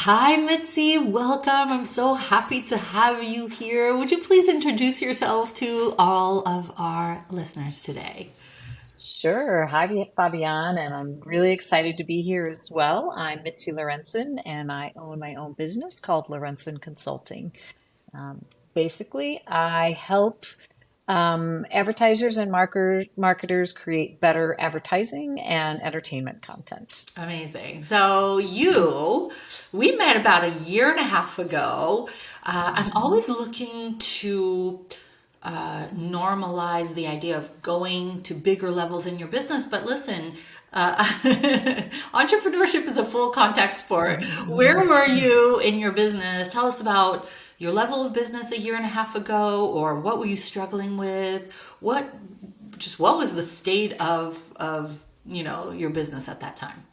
Hi, Mitzi. Welcome. I'm so happy to have you here. Would you please introduce yourself to all of our listeners today? Sure. Hi, Fabian, and I'm really excited to be here as well. I'm Mitzi Lorenzen, and I own my own business called Lorenzen Consulting. Um, Basically, I help advertisers and marketers create better advertising and entertainment content. Amazing. We met about a year and a half ago. I'm Mhm. always looking to normalize the idea of going to bigger levels in your business. But listen, uh, entrepreneurship is a full contact sport. Where were you in your business? Tell us about your level of business a year and a half ago, or what were you struggling with? What was the state of your business at that time?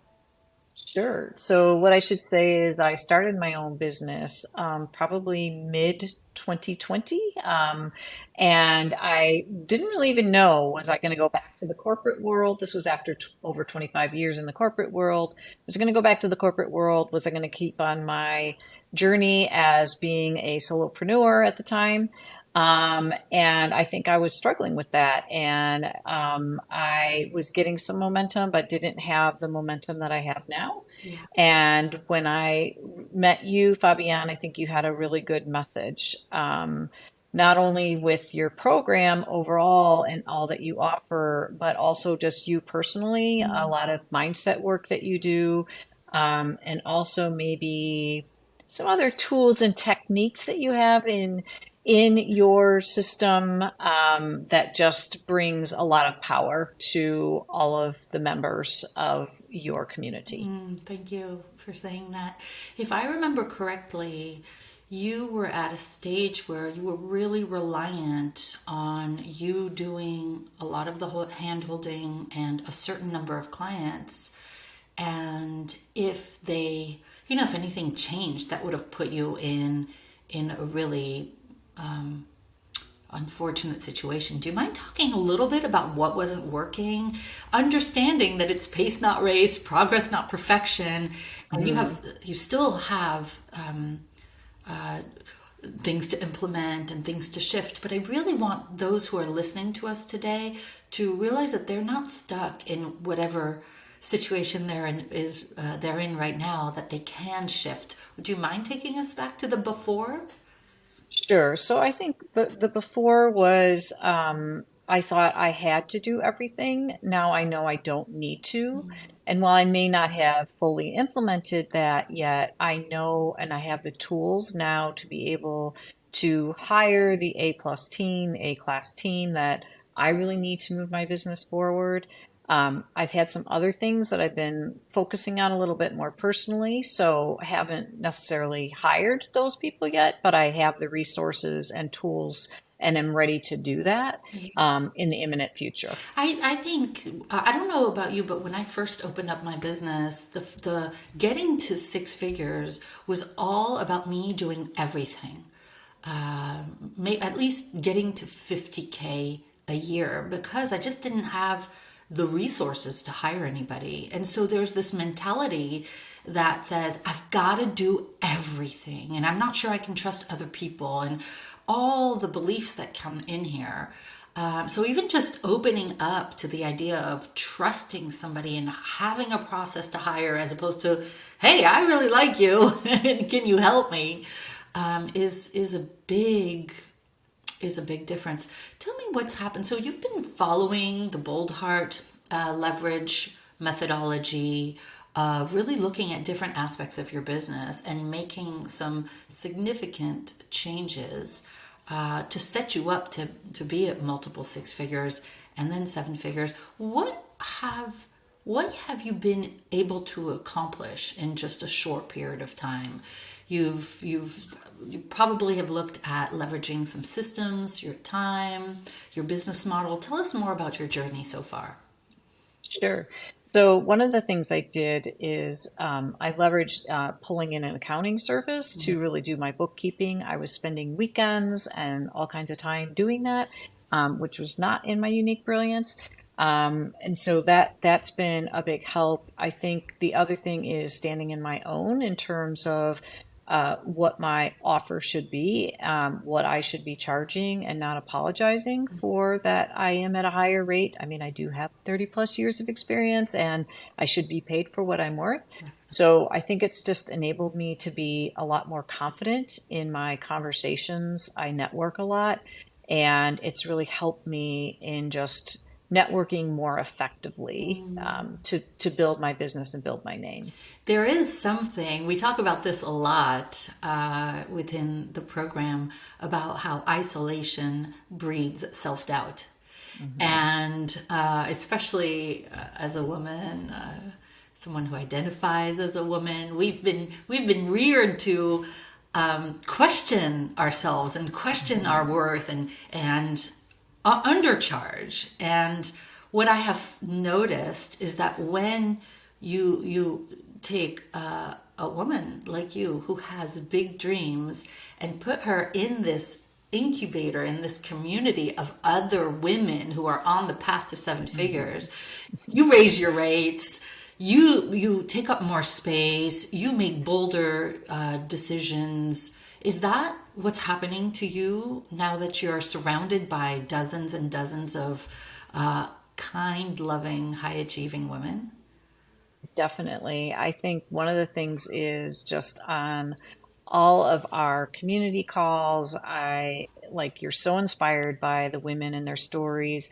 Sure. So what I should say is I started my own business probably mid 2020. And I didn't really even know, was I going to go back to the corporate world? This was after over 25 years in the corporate world. Was I going to go back to the corporate world? Was I going to keep on my journey as being a solopreneur at the time? And I think I was struggling with that. And I was getting some momentum, but didn't have the momentum that I have now. Yeah. And when I met you, Fabian, I think you had a really good message. Not only with your program overall and all that you offer, but also just you personally, a lot of mindset work that you do, and also maybe some other tools and techniques that you have in your system that just brings a lot of power to all of the members of your community. Thank you for saying that. If I remember correctly, you were at a stage where you were really reliant on you doing a lot of the hand holding and a certain number of clients. And if anything changed, that would have put you in a really unfortunate situation. Do you mind talking a little bit about what wasn't working? Understanding that it's pace not race, progress not perfection, and Mhm. you still have things to implement and things to shift. But I really want those who are listening to us today to realize that they're not stuck in whatever situation they're in right now. That they can shift. Would you mind taking us back to the before? Sure. So I think the before was I thought I had to do everything. Now I know I don't need to. And while I may not have fully implemented that yet, I know and I have the tools now to be able to hire the A plus team, A class team that I really need to move my business forward. I've had some other things that I've been focusing on a little bit more personally, so I haven't necessarily hired those people yet, but I have the resources and tools and am ready to do that in the imminent future. I think I don't know about you, but when I first opened up my business, the getting to six figures was all about me doing everything. At least getting to 50K a year because I just didn't have the resources to hire anybody. And so there's this mentality that says, I've got to do everything, and I'm not sure I can trust other people, and all the beliefs that come in here. So even just opening up to the idea of trusting somebody and having a process to hire as opposed to, hey, I really like you, can you help me? Is a big difference. Tell me what's happened. So you've been following the Bold Heart leverage methodology of really looking at different aspects of your business and making some significant changes to set you up to be at multiple six figures and then seven figures. What have you been able to accomplish in just a short period of time? You probably have looked at leveraging some systems, your time, your business model. Tell us more about your journey so far. Sure. So one of the things I did is I leveraged pulling in an accounting service to really do my bookkeeping. I was spending weekends and all kinds of time doing that, which was not in my unique brilliance. And so that's been a big help. I think the other thing is standing in my own in terms of what my offer should be, what I should be charging, and not apologizing for that I am at a higher rate. I mean, I do have 30 plus years of experience and I should be paid for what I'm worth. So I think it's just enabled me to be a lot more confident in my conversations. I network a lot, and it's really helped me in just networking more effectively, to build my business and build my name. There is something, we talk about this a lot within the program about how isolation breeds self doubt. Hmm. And especially as a woman, someone who identifies as a woman, we've been reared to question ourselves and question Hmm. our worth and undercharge. And what I have noticed is that when you take a woman like you who has big dreams and put her in this incubator in this community of other women who are on the path to seven Hmm. figures, you raise your rates, you take up more space, you make bolder decisions. Is that what's happening to you now that you're surrounded by dozens and dozens of kind, loving, high achieving women? Definitely. I think one of the things is just on all of our community calls, you're so inspired by the women and their stories.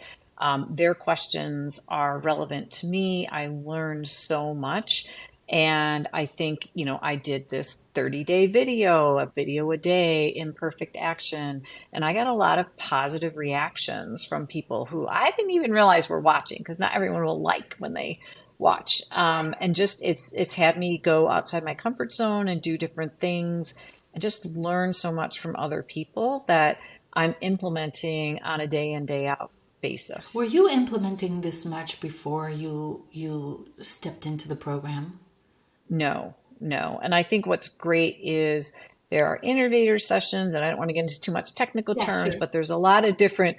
Their questions are relevant to me. I learned so much. And I think, I did this 30-day video, a video a day, imperfect action. And I got a lot of positive reactions from people who I didn't even realize were watching, because not everyone will like when they watch. And just it's had me go outside my comfort zone and do different things and just learn so much from other people that I'm implementing on a day in, day out Were basis. you implementing this much before you stepped into the program? No, no. And I think what's great is there are innovator sessions, and I don't want to get into too much technical Yeah, terms, sure. but there's a lot of different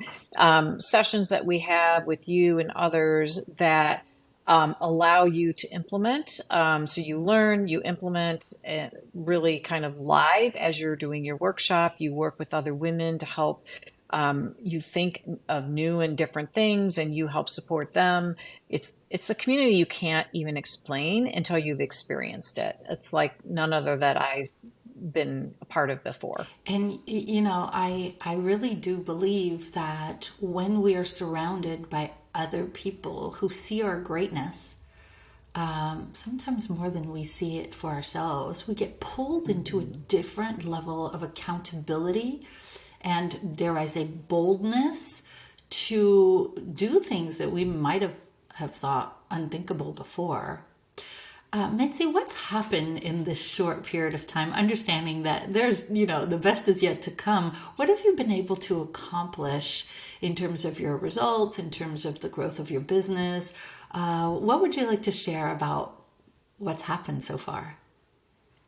sessions that we have with you and others that allow you to implement. So you learn, you implement really kind of live as you're doing your workshop. You work with other women to help you think of new and different things, and you help support them. It's a community you can't even explain until you've experienced it. It's like none other that I've been a part of before. And I really do believe that when we are surrounded by other people who see our greatness, sometimes more than we see it for ourselves, we get pulled into a Hmm. different level of accountability and, dare I say, boldness to do things that we might have thought unthinkable before. Mitzi, what's happened in this short period of time? Understanding that the best is yet to come. What have you been able to accomplish in terms of your results, in terms of the growth of your business? What would you like to share about what's happened so far?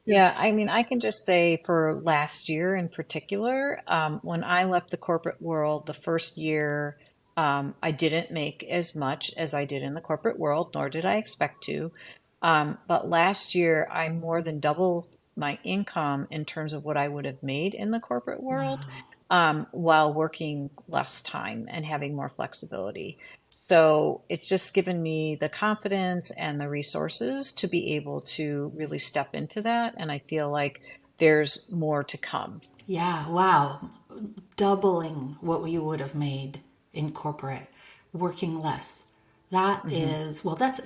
Yeah, I mean, I can just say for last year in particular, when I left the corporate world, the first year, I didn't make as much as I did in the corporate world, nor did I expect to. But last year, I more than doubled my income in terms of what I would have made in the corporate world, Wow. while working less time and having more flexibility. So it's just given me the confidence and the resources to be able to really step into that. And I feel like there's more to come. Yeah, wow. Doubling what you would have made in corporate, working less. That Hmm. is, well, that's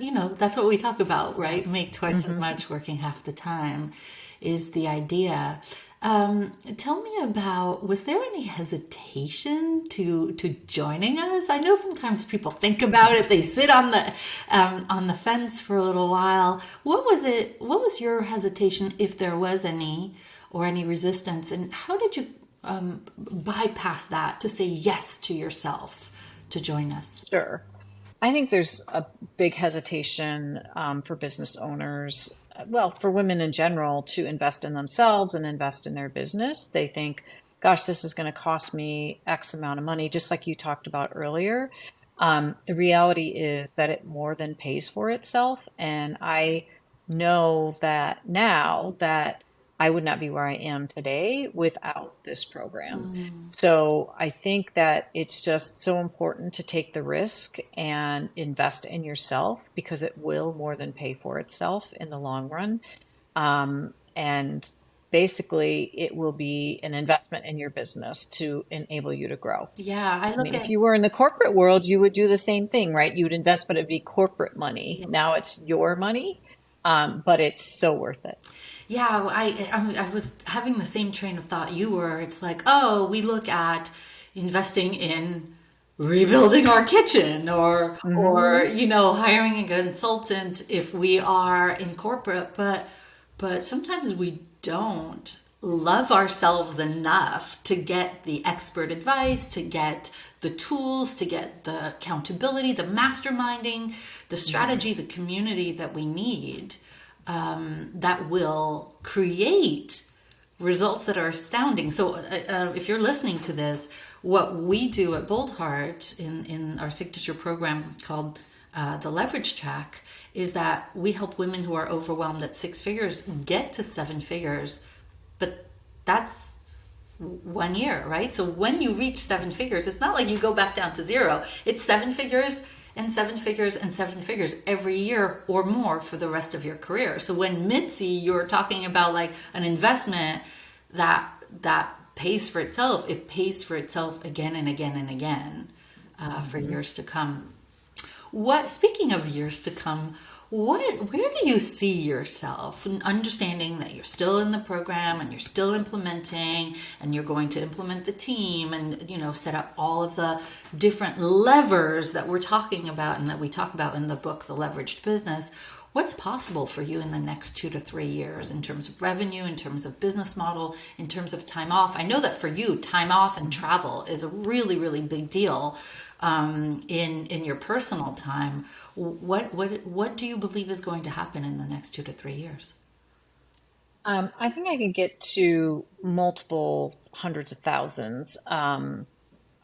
what we talk about, right? Make twice as Hmm. much, working half the time is the idea. Tell me about, was there any hesitation to joining us? I know sometimes people think about it, they sit on the fence for a little while. What was it? What was your hesitation, if there was any, or any resistance, and how did you bypass that to say yes to yourself to join us? Sure. I think there's a big hesitation for business owners, well, for women in general, to invest in themselves and invest in their business. They think, gosh, this is going to cost me X amount of money, just like you talked about earlier. The reality is that it more than pays for itself. And I know that now that I would not be where I am today without this program. Mm. So I think that it's just so important to take the risk and invest in yourself because it will more than pay for itself in the long run. And basically, it will be an investment in your business to enable you to grow. Yeah, I I look mean, if at you were in the corporate world, you would do the same thing, right? You would invest, but it'd be corporate money. yeah, Now it's your money, but it's so worth it. yeah. I was having the same train of thought you were. It's like, oh, we look at investing in rebuilding our kitchen, or Hmm. hiring a consultant if we are in corporate, but sometimes we don't love ourselves enough to get the expert advice, to get the tools, to get the accountability, the masterminding, the Hmm. strategy, the community that we need, that will create results that are astounding. So, if you're listening to this, what we do at Bold Heart in our signature program called the Leverage Track is that we help women who are overwhelmed at six figures get to seven figures, but that's 1 year, right? So when you reach seven figures, it's not like you go back down to zero. It's seven figures and seven figures and seven figures every year or more for the rest of your career. So when Mitzi, you're talking about like an investment that pays for itself, it pays for itself again and again and again, for Hmm. years to come. What, speaking of years to come, where do you see yourself, and understanding that you're still in the program and you're still implementing and you're going to implement the team and set up all of the different levers that we're talking about and that we talk about in the book The Leveraged Business? What's possible for you in the next 2 to 3 years in terms of revenue, in terms of business model, in terms of time off? I know that for you, time off and travel is a really, really big deal, in your personal time. What do you believe is going to happen in the next 2 to 3 years? I think I could get to multiple hundreds of thousands.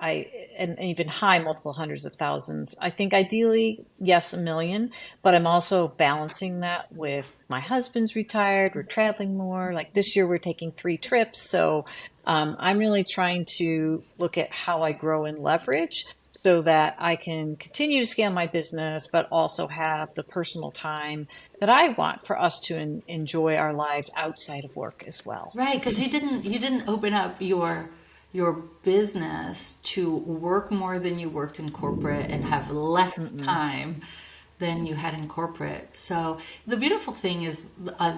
I and even high multiple hundreds of thousands. I think ideally, yes, 1 million, but I'm also balancing that with my husband's retired. We're traveling more. Like this year, we're taking 3 trips. So I'm really trying to look at how I grow in leverage so that I can continue to scale my business, but also have the personal time that I want for us to enjoy our lives outside of work as well. Right, because you didn't open up your business to work more than you worked in corporate and have less Mm-mm. time than you had in corporate. So the beautiful thing is,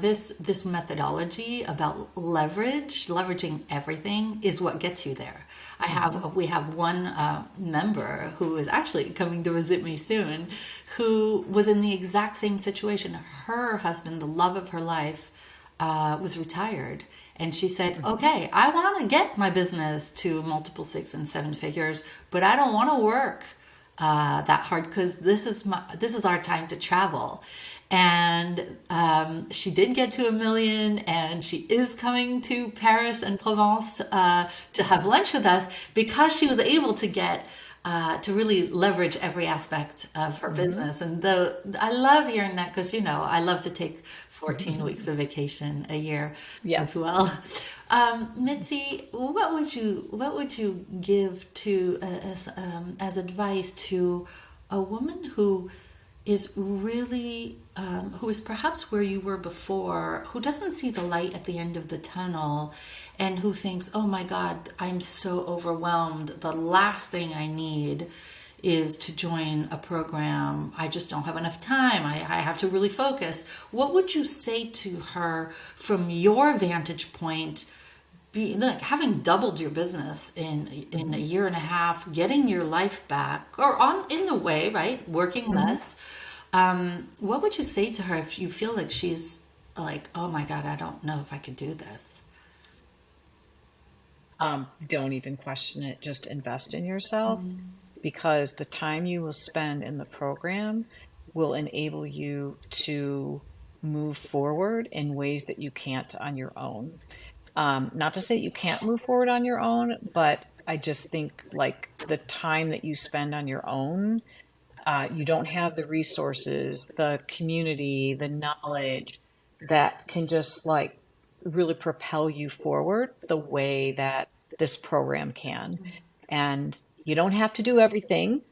this methodology about leveraging everything is what gets you there. Hmm. We have one member who is actually coming to visit me soon, who was in the exact same situation. Her husband, the love of her life, was retired. And she said, Hmm. okay, I want to get my business to multiple six and seven figures, but I don't want to work that hard because this is our time to travel. And she did get to 1 million, and she is coming to Paris and Provence to have lunch with us because she was able to get to really leverage every aspect of her Hmm. business. And I love hearing that because I love to take 14 weeks of vacation a year as Yes. well. Mitzi, what would you give to as advice to a woman who is really who is perhaps where you were before, who doesn't see the light at the end of the tunnel, and who thinks, oh my God, I'm so overwhelmed. The last thing I need is to join a program. I just don't have enough time. I have to really focus. What would you say to her from your vantage point, like having doubled your business in a Hmm. year and a half, getting your life back, or on in the way, right? Working Hmm. less. What would you say to her if you feel like she's like, oh my God, I don't know if I could do this? Don't even question it. Just invest in yourself because the time you will spend in the program will enable you to move forward in ways that you can't on your own. Not to say you can't move forward on your own, but I just think like the time that you spend on your own, you don't have the resources, the community, the knowledge that can just like really propel you forward the way that this program can. And you don't have to do everything.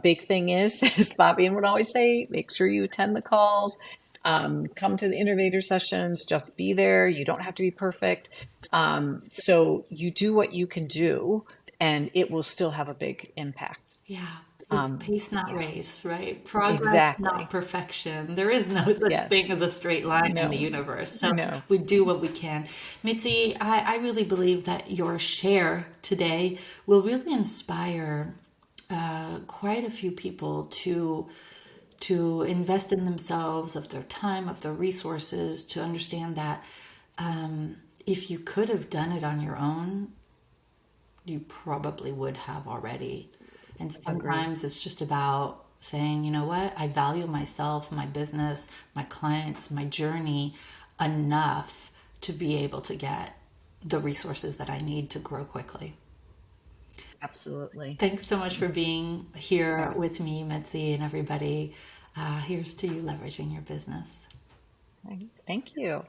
Big thing is, as Bobby would always say, make sure you attend the calls, come to the innovator sessions, just be there. You don't have to be perfect. So you do what you can do, and it will still have a big impact. Yeah. Um, Pace, not yeah, race, right? Progress, not exactly. perfection. There is no such thing Yes. as a straight line in the No, universe. So no. we do what we can. Mitzi, I really believe that your share today will really inspire quite a few people to invest in themselves, of their time, of their resources, to understand that if you could have done it on your own, you probably would have already. And Agree. sometimes it's just about saying, you know what, I value myself, my business, my clients, my journey enough to be able to get the resources that I need to grow quickly. Absolutely. Thanks so much for being here Yeah. with me, Mitzi, and everybody. Here's to you leveraging your business. Thank you.